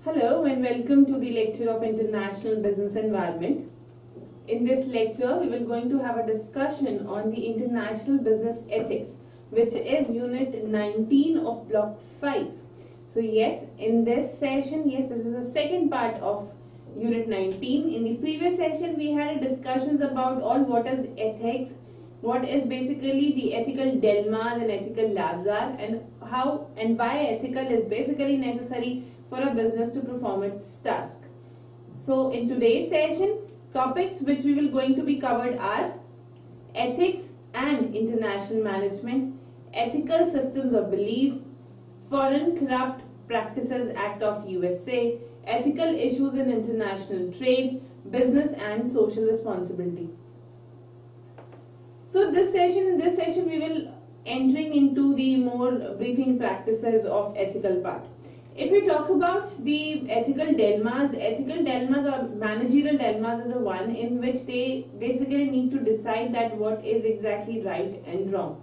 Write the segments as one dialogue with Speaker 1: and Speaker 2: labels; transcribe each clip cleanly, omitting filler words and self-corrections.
Speaker 1: Hello and welcome to the lecture of International Business Environment. In this lecture, we will going to have a discussion on the International Business Ethics, which is Unit 19 of Block 5. So yes, in this session, this is the second part of Unit 19. In the previous session, we had discussions about what is ethics, what is basically the ethical dilemmas and ethical labs are, and how and why ethical is basically necessary for a business to perform its task. So in today's session, topics which we will going to be covered are ethics and international management, ethical systems of belief, Foreign Corrupt Practices Act of USA, ethical issues in international trade, business and social responsibility. So in this session we will entering into the more briefing practices of ethical part. If we talk about the ethical dilemmas or managerial dilemmas is a one in which they basically need to decide that what is exactly right and wrong.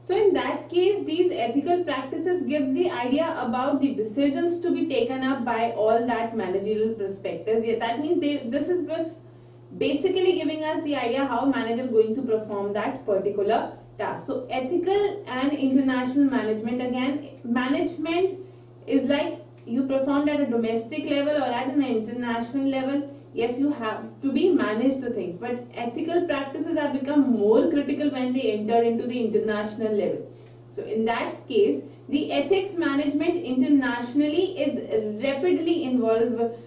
Speaker 1: So in that case, these ethical practices gives the idea about the decisions to be taken up by all that managerial perspectives. Yeah, that means this is basically giving us the idea how manager going to perform that particular task. So ethical and international management, again, management is like you performed at a domestic level or at an international level. Yes, you have to be managed the things, but ethical practices have become more critical when they enter into the international level. So in that case, the ethics management internationally is rapidly involved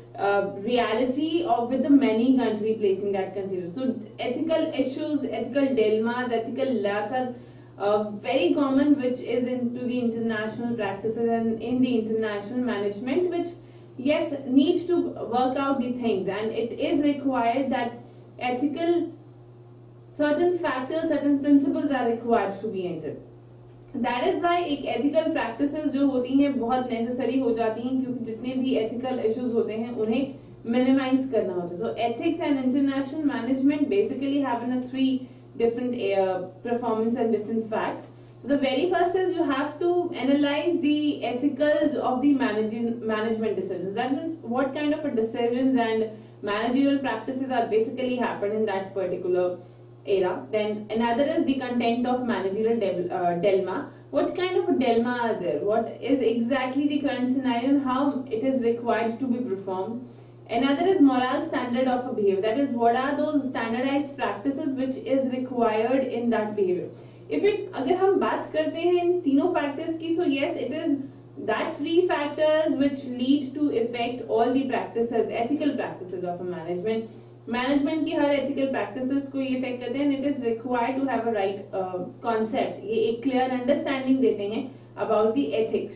Speaker 1: reality of with the many country placing that considered. So ethical issues, ethical dilemmas, ethical labs are very common, which is into the international practices and in the international management, which yes needs to work out the things, and it is required that ethical certain factors, certain principles are required to be entered. That is why एक ethical practices जो होती हैं बहुत necessary हो जाती हैं, क्योंकि जितने भी एथिकल इश्यूज होते हैं उन्हें मिनिमाइज करना होता है. सो ethics and international management basically have in three different performance and different facts. So the very first is you have to analyze the ethicals of the management decisions. That means what kind of a decisions and managerial practices are basically happen in that particular era. Then another is the content of managerial dilemma. What kind of a dilemma are there? What is exactly the current scenario and how it is required to be performed? Another is moral standard of a behavior. That is, what are those standardized practices which is required in that behavior. अगर हम बात करते हैं इन तीनों factors की, so yes, it is that three factors which lead to affect all the practices, ethical practices of a management. Management की हर ethical practices को ये इफेक्ट करते हैं, and it is required to have a right concept. ये एक clear understanding देते हैं about the ethics.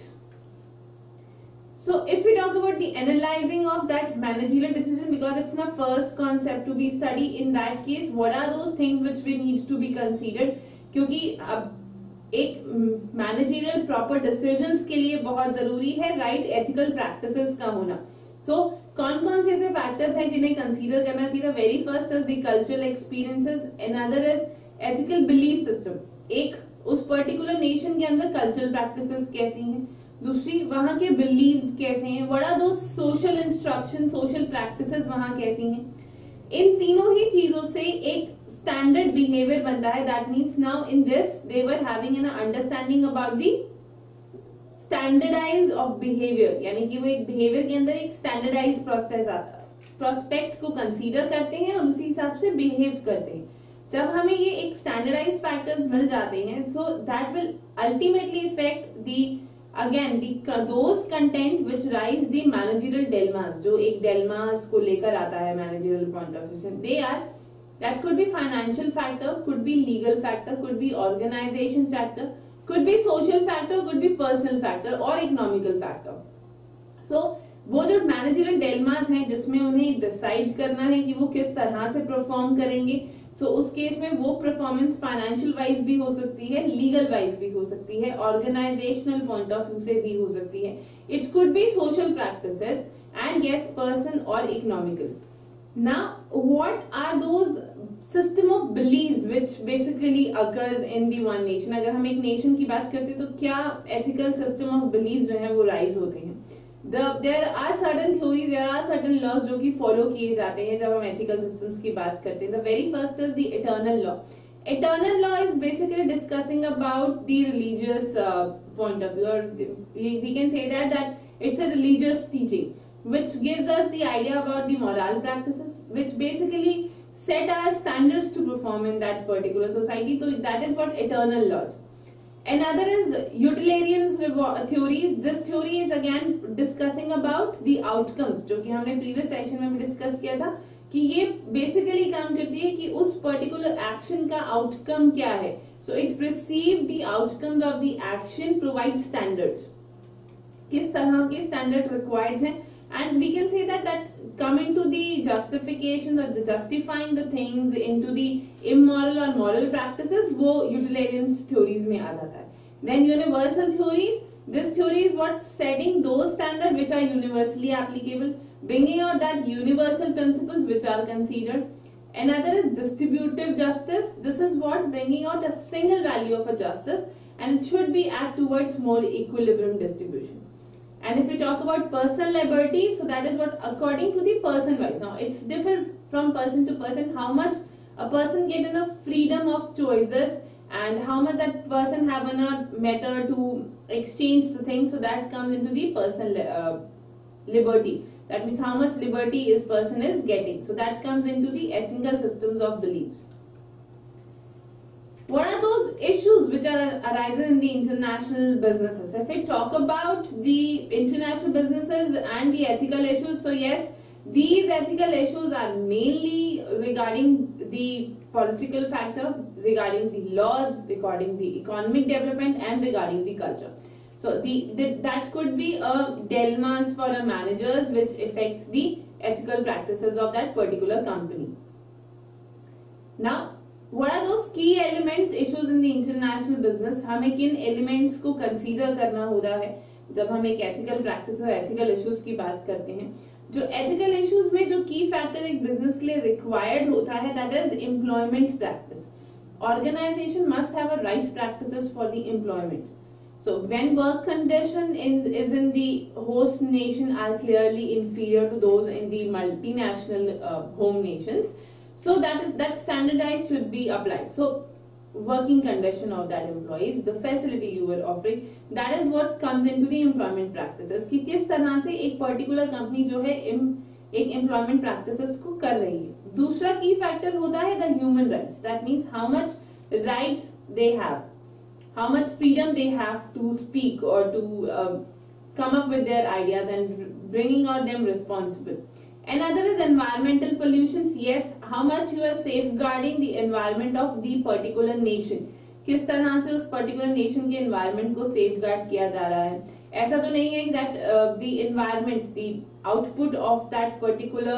Speaker 1: So if we talk about the analyzing of that managerial decision, because it's my first concept to be studied, in that case what are those things which we need to be considered, क्योंकि अब एक managerial proper decisions के लिए बहुत जरूरी है right ethical practices का होना. सो कौन कौन से ऐसे फैक्टर्स हैं जिन्हें कंसीडर करना चाहिए? Very first is the cultural experiences, another is ethical belief system. एक उस पर्टिकुलर नेशन के अंदर कल्चरल प्रैक्टिसेस कैसी हैं, दूसरी वहां के बिलीव्स कैसे हैं, what are those social instruction, social practices वहां कैसी हैं. इन तीनों ही चीजों से एक स्टैंडर्ड बिहेवियर बनता है. That means now in this they were having an understanding about the standardise of behaviour, यानी कि वो एक बिहेवियर के अंदर एक स्टैंडर्डाइज प्रोस्पेक्ट को कंसीडर करते हैं और उसी हिसाब से बिहेव करते हैं. जब हमें ये एक स्टैंडर्डाइज फैक्टर्स मिल जाते हैं, so that will ultimately effect the again those content which rise the managerial dilemmas. जो एक डिलेमास को लेकर आता है मैनेजरियल पॉइंट ऑफ व्यू से, they are that could be financial factor, could be legal factor, could be organisation factor, could be social factor, could be personal factor or economical factor. So वो जो managerial dilemmas हैं जिसमें उन्हें decide करना है कि वो किस तरह से परफॉर्म करेंगे. सो उस केस में वो परफॉर्मेंस फाइनेंशियल वाइज भी हो सकती है, लीगल वाइज भी हो सकती है, ऑर्गेनाइजेशनल पॉइंट ऑफ व्यू से भी हो सकती है. It could be social practices and yes, person or economical. Now what are those system of believes which basically occurs in the one nation. अगर हम एक नेशन की बात करते हैं तो क्या एथिकल सिस्टम ऑफ बिलीव्स जो है वो राइज होते हैं. There are certain theory, there are certain laws जो कि फॉलो किए जाते हैं जब हम एथिकल सिस्टम्स की बात करते हैं. The very first is the eternal law. Eternal law is basically discussing about the religious point of view, or we can say that it's a religious teaching which gives us the idea about the moral practices which basically set our standards to perform in that particular society. So that is what eternal laws. Another is utilitarian theories. This theory is again discussing about the outcomes, जो कि हमने previous session में भी discuss किया था कि ये basically काम करती है कि उस पर्टिकुलर एक्शन का आउटकम क्या है. So it perceive the outcome of the action, provide standards, किस तरह के स्टैंडर्ड रिक्वायर्ड हैं. And we can say that coming to the justification और justifying the things into the immoral और मॉरल प्रैक्टिसेस, वो यूटिलिटेरियन थ्योरीज में आ जाता है. Then universal theories. This theory is what setting those standards which are universally applicable, bringing out that universal principles which are considered. Another is distributive justice. This is what bringing out a single value of a justice, and it should be act towards more equilibrium distribution. And if we talk about personal liberty, so that is what according to the person wise. Now it's different from person to person how much a person get enough freedom of choices and how much that person have enough matter to exchange the things. So that comes into the personal liberty. That means how much liberty is person is getting. So that comes into the ethical systems of beliefs. What are those issues which are arising in the international businesses? If we talk about the international businesses and the ethical issues, so yes, these ethical issues are mainly regarding the political factor, regarding the laws, regarding the economic development, and regarding the culture. So that could be a dilemmas for a managers which affects the ethical practices of that particular company. Now, what are those key elements issues in the international business? हमें किन elements को consider करना होता है जब हम एक ethical practice और ethical issues की बात करते हैं. जो ethical issues में जो key factor एक business के लिए required होता है, that is employment practice. Organization must have a right practices for the employment. So when work condition is in the host nation are clearly inferior to those in the multinational home nations, so that standardized should be applied. So working condition of that employees, the facility you were offering, that is what comes into the employment practices. कि किस तरह से एक particular company जो है एक employment practices को कर रही है. दूसरा key factor होता है the human rights. That means how much rights they have, how much freedom they have to speak or to come up with their ideas and bringing out them responsible. Another is environmental pollutions. Yes, how much you are safeguarding the environment of the particular nation. किस तरह से उस particular nation के environment को safeguard किया जा रहा है. ऐसा तो नहीं है that the environment, the output of that particular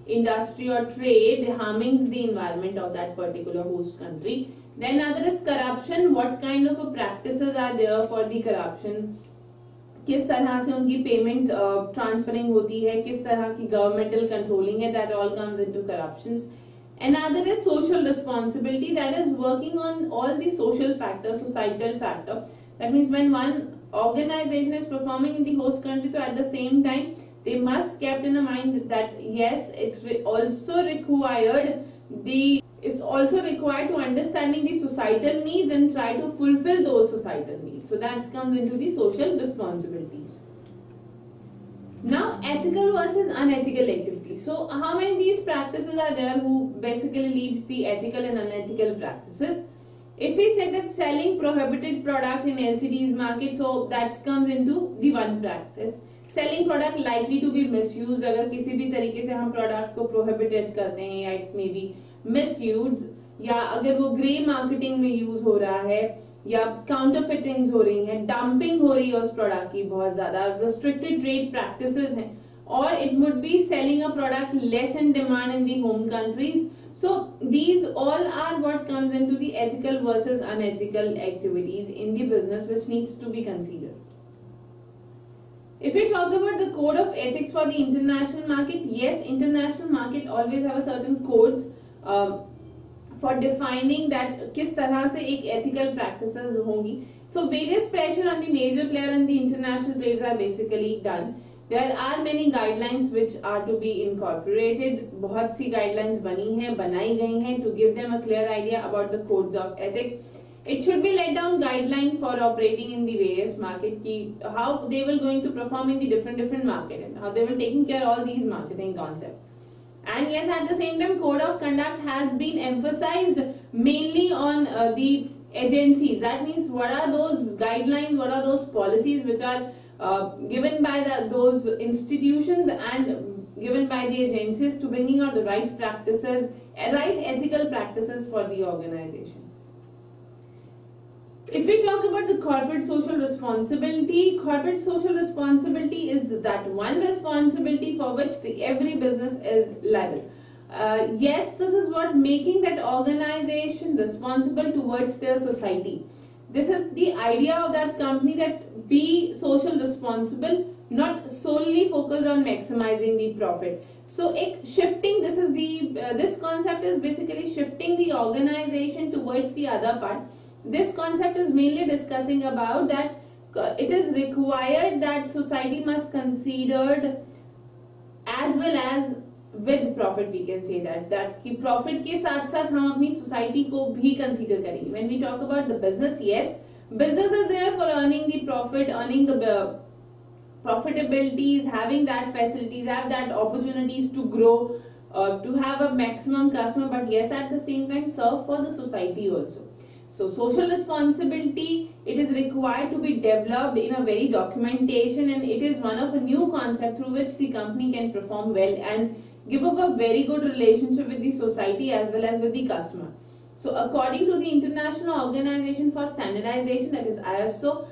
Speaker 1: industry or trade harming the environment of that particular host country. Then other is corruption. What kind of practices are there for the corruption? किस तरह से उनकी payment transferring होती है, किस तरह की governmental controlling है, that all comes into corruptions. Another is social responsibility, that is working on all the social factors, societal factor. That means when one organization is performing in the host country, so at the same time they must kept in mind that yes, it's also required to understanding the societal needs and try to fulfill those societal needs. So that comes into the social responsibilities. Now, ethical versus unethical activities. So how many of these practices are there who basically leads the ethical and unethical practices? If we say that selling prohibited product in LCD's market, so that comes into the one practice. Selling product likely to be misused. अगर किसी भी तरीके से हम product को prohibited करते हैं या it may be misused, या अगर वो ग्रे मार्केटिंग में यूज हो रहा है या काउंटरफिटिंग्स हो रही हैं, डंपिंग हो रही है उस प्रोडक्ट की बहुत ज्यादा, रिस्ट्रिक्टेड ट्रेड प्रैक्टिसेस हैं, और it would be selling a product less in demand in the home countries. So these all are what comes into the ethical versus unethical activities in the business which needs to be considered. If we talk about the code of ethics for the international market, yes, international market always have a certain codes for defining that किस तरह से एक ethical practices होंगी. So various pressure on the major player and the international trades are basically done. There are many guidelines which are to be incorporated. बहुत सी guidelines बनाई गई हैं to give them a clear idea about the codes of ethics. It should be laid down guideline for operating in the various market की how they will going to perform in the different market and how they will taking care all these marketing concepts. And yes, at the same time, code of conduct has been emphasized mainly on the agencies. That means what are those guidelines, what are those policies which are given by those institutions and given by the agencies to bringing out the right practices, right ethical practices for the organization. If we talk about the corporate social responsibility is that one responsibility for which every business is liable. Yes, this is what making that organization responsible towards their society. This is the idea of that company, that be social responsible, not solely focus on maximizing the profit. So shifting, this concept is basically shifting the organization towards the other part. This concept is mainly discussing about that it is required that society must considered as well as with profit. We can say that कि profit के साथ साथ हम अपनी society को भी consider करेंगे. When we talk about the business, yes, business is there for earning the profit, earning the profitabilities, having that facilities, have that opportunities to grow, to have a maximum customer, but yes, at the same time serve for the society also. So social responsibility, it is required to be developed in a very documentation, and it is one of a new concept through which the company can perform well and give up a very good relationship with the society as well as with the customer. So according to the International Organization for Standardization, that is ISO,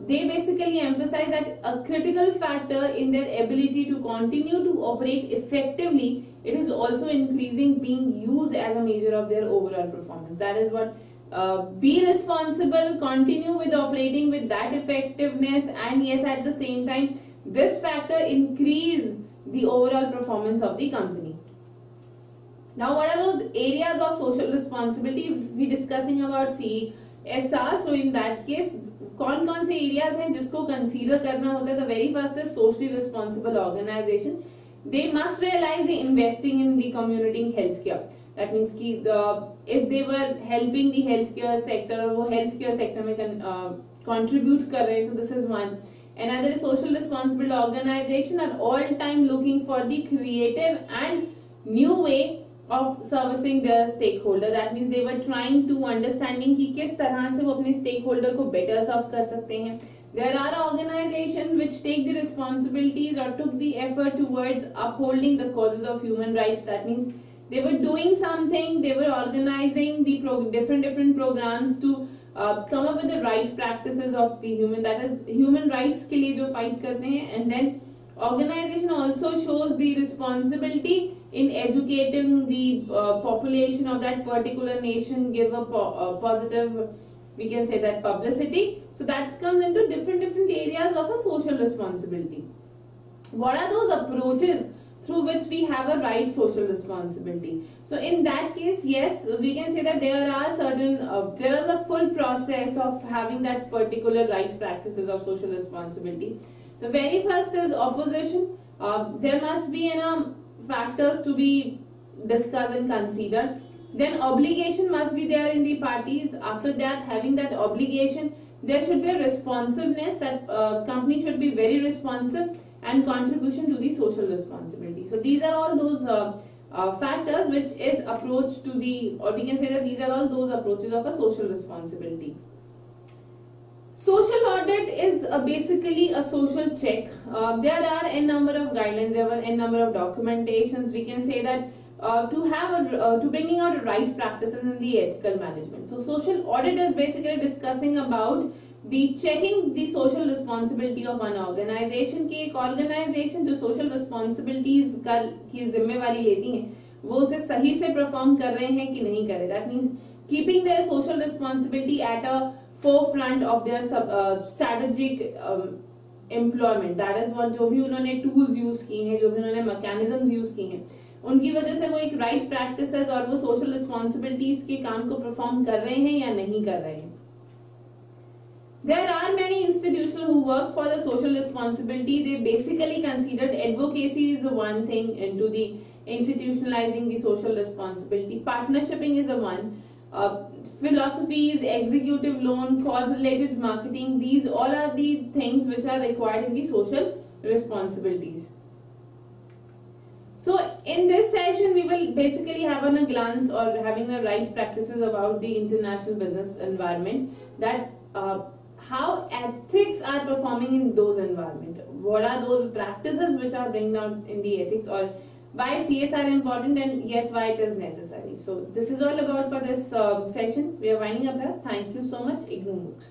Speaker 1: they basically emphasize that a critical factor in their ability to continue to operate effectively, it is also increasing being used as a measure of their overall performance. That is what be responsible, continue with operating with that effectiveness, and yes, at the same time this factor increase the overall performance of the company. Now what are those areas of social responsibility? We discussing about CSR. So in that case, कौन से areas हैं जिसको consider करना होता है? The very first is socially responsible organization. They must realize the investing in the community in healthcare. That means कि if they were helping the healthcare sector, और वो healthcare sector में contribute कर रहे हैं, so this is one. Another is social responsible organization are all time looking for the creative and new way of servicing their stakeholder. That means they were trying to understanding कि किस तरह से वो अपने stakeholder को better serve कर सकते हैं. There are organizations which take the responsibilities or took the effort towards upholding the causes of human rights. That means they were doing something, they were organizing the different programs to come up with the right practices of the human rights के लिए जो fight करते हैं. And then organization also shows the responsibility in educating the population of that particular nation, give a positive, we can say that, publicity. So that comes into different areas of a social responsibility. What are those approaches through which we have a right social responsibility? So in that case, yes, we can say that there are certain, there is a full process of having that particular right practices of social responsibility. The very first is opposition. There must be factors to be discussed and considered. Then obligation must be there in the parties. After that, having that obligation, there should be a responsiveness, that company should be very responsive, and contribution to the social responsibility. So these are all those factors which is approach to the, or we can say that these are all those approaches of a social responsibility. Social audit is basically a social check. There are a number of guidelines, there were a number of documentations. We can say that to bringing out right practices in the ethical management. So social audit is basically discussing about the checking the social responsibility of an organization. कि एक organization जो social responsibilities की जिम्मेवारी लेती हैं, वो उसे सही से perform कर रहे हैं कि नहीं कर रहे. That means keeping their social responsibility at a forefront of their strategic employment. That is what जो भी उन्होंने tools use की हैं, जो भी उन्होंने mechanisms use की हैं, उनकी वजह से वो एक राइट प्रैक्टिसेस और वो सोशल रिस्पॉन्सिबिलिटीज के काम को परफॉर्म कर रहे हैं या नहीं कर रहे हैं. There are many institutions who work for the social responsibility. They basically considered advocacy is one thing into the institutionalizing the social responsibility. Partnershiping is a one. Philosophies, executive loan, cause-related marketing. These all are the things which are required in the social responsibilities. So in this session, we will basically have on a glance or having the right practices about the international business environment, that how ethics are performing in those environment. What are those practices which are bringing out in the ethics, or why CSR important, and yes, why it is necessary. So this is all about for this session. We are winding up here. Thank you so much, IGNOU MOOCs.